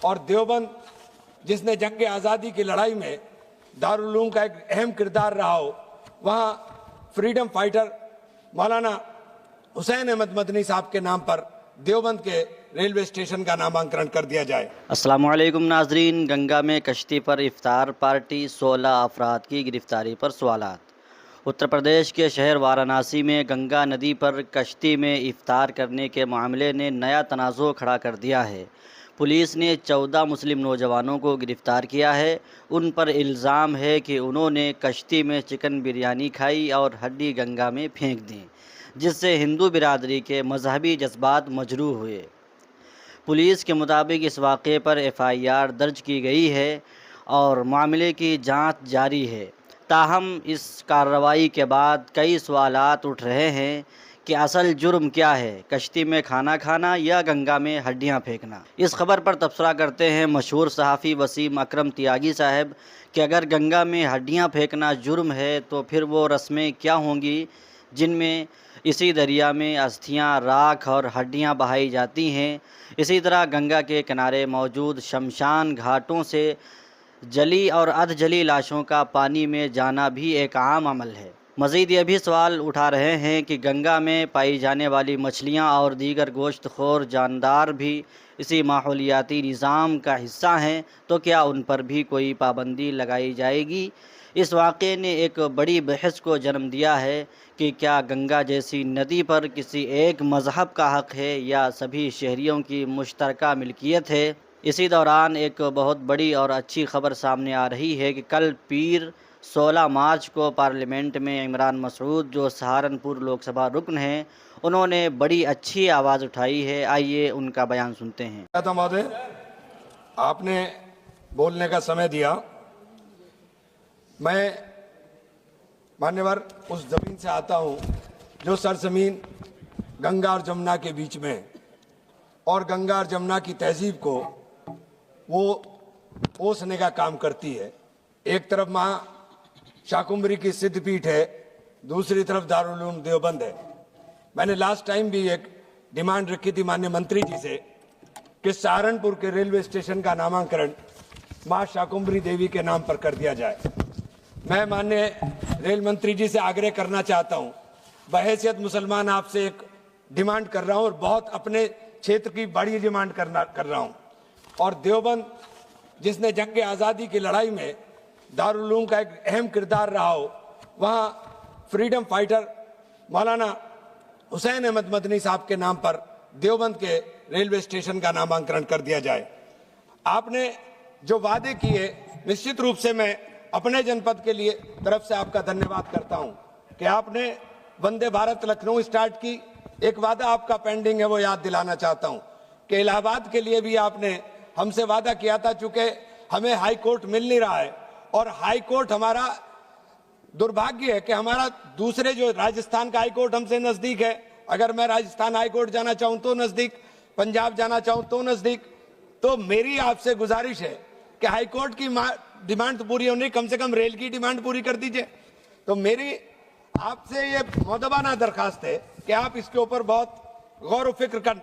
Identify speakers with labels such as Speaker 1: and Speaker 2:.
Speaker 1: और देवबंद जिसने जंग आज़ादी की लड़ाई में दारुल उलूम का एक अहम किरदार रहा हो, वहाँ फ्रीडम फाइटर मौलाना हुसैन अहमद मदनी साहब के नाम पर देवबंद के रेलवे स्टेशन का नामांकन कर दिया जाए।
Speaker 2: अस्सलामु अलैकुम नाजरीन। गंगा में कश्ती पर इफ्तार पार्टी, 16 अफराद की गिरफ्तारी पर सवालात। उत्तर प्रदेश के शहर वाराणसी में गंगा नदी पर कश्ती में इफ्तार करने के मामले ने नया तनाज़ो खड़ा कर दिया है। पुलिस ने 14 मुस्लिम नौजवानों को गिरफ़्तार किया है। उन पर इल्ज़ाम है कि उन्होंने कश्ती में चिकन बिरयानी खाई और हड्डी गंगा में फेंक दी, जिससे हिंदू बिरादरी के मजहबी जज्बात मजरूह हुए। पुलिस के मुताबिक इस वाक़े पर एफआईआर दर्ज की गई है और मामले की जांच जारी है। ताहम इस कार्रवाई के बाद कई सवालात उठ रहे हैं कि असल जुर्म क्या है, कश्ती में खाना खाना या गंगा में हड्डियां फेंकना। इस खबर पर तबसरा करते हैं मशहूर सहाफ़ी वसीम अकरम त्यागी साहब कि अगर गंगा में हड्डियां फेंकना जुर्म है तो फिर वो रस्में क्या होंगी जिनमें इसी दरिया में अस्थियां, राख और हड्डियां बहाई जाती हैं। इसी तरह गंगा के किनारे मौजूद शमशान घाटों से जली और अधजली लाशों का पानी में जाना भी एक आम अमल है। मज़ीद ये भी सवाल उठा रहे हैं कि गंगा में पाई जाने वाली मछलियाँ और दीगर गोश्तखोर जानदार भी इसी माहौलियाती निज़ाम का हिस्सा हैं, तो क्या उन पर भी कोई पाबंदी लगाई जाएगी? इस वाक़े ने एक बड़ी बहस को जन्म दिया है कि क्या गंगा जैसी नदी पर किसी एक मज़हब का हक़ है या सभी शहरियों की मुश्तरका मिल्कियत है। इसी दौरान एक बहुत बड़ी और अच्छी खबर सामने आ रही है कि कल पीर 16 मार्च को पार्लियामेंट में इमरान मसूद, जो सहारनपुर लोकसभा रुकन हैं, उन्होंने बड़ी अच्छी आवाज़ उठाई है। आइए उनका बयान सुनते हैं।
Speaker 1: महोदय, आपने बोलने का समय दिया। मैं मान्यवर उस ज़मीन से आता हूँ जो सरजमीन गंगा और जमुना के बीच में, और गंगा और जमुना की तहजीब को वो पोसने का काम करती है। एक तरफ माँ शाकुंभरी की सिद्धपीठ है, दूसरी तरफ दारुल उलूम देवबंद है। मैंने लास्ट टाइम भी एक डिमांड रखी थी माननीय मंत्री जी से कि सहारनपुर के रेलवे स्टेशन का नामांकन माँ शाकुंभरी देवी के नाम पर कर दिया जाए। मैं माननीय रेल मंत्री जी से आग्रह करना चाहता हूँ, बहैसियत मुसलमान आपसे एक डिमांड कर रहा हूँ और बहुत अपने क्षेत्र की बड़ी डिमांड कर रहा हूँ। और देवबंद जिसने जंग आज़ादी की लड़ाई में दारुल उलूम का एक अहम किरदार रहा हो, वहाँ फ्रीडम फाइटर मौलाना हुसैन अहमद मदनी साहब के नाम पर देवबंद के रेलवे स्टेशन का नामांकन कर दिया जाए। आपने जो वादे किए, निश्चित रूप से मैं अपने जनपद के लिए तरफ से आपका धन्यवाद करता हूं कि आपने वंदे भारत लखनऊ स्टार्ट की। एक वादा आपका पेंडिंग है, वो याद दिलाना चाहता हूं कि इलाहाबाद के लिए भी आपने हमसे वादा किया था। चूंकि हमें हाई कोर्ट मिल नहीं रहा है और हाई कोर्ट हमारा दुर्भाग्य है कि हमारा दूसरे जो राजस्थान का हाई कोर्ट हमसे नजदीक है। अगर मैं राजस्थान हाई कोर्ट जाना चाहूं तो नजदीक, पंजाब जाना चाहूं तो नजदीक। तो मेरी आपसे गुजारिश है कि हाई कोर्ट की डिमांड तो पूरी होनी, कम से कम रेल की डिमांड पूरी कर दीजिए। तो मेरी आपसे ये मुअद्दबाना दरखास्त है कि आप इसके ऊपर बहुत गौर व फिक्र कर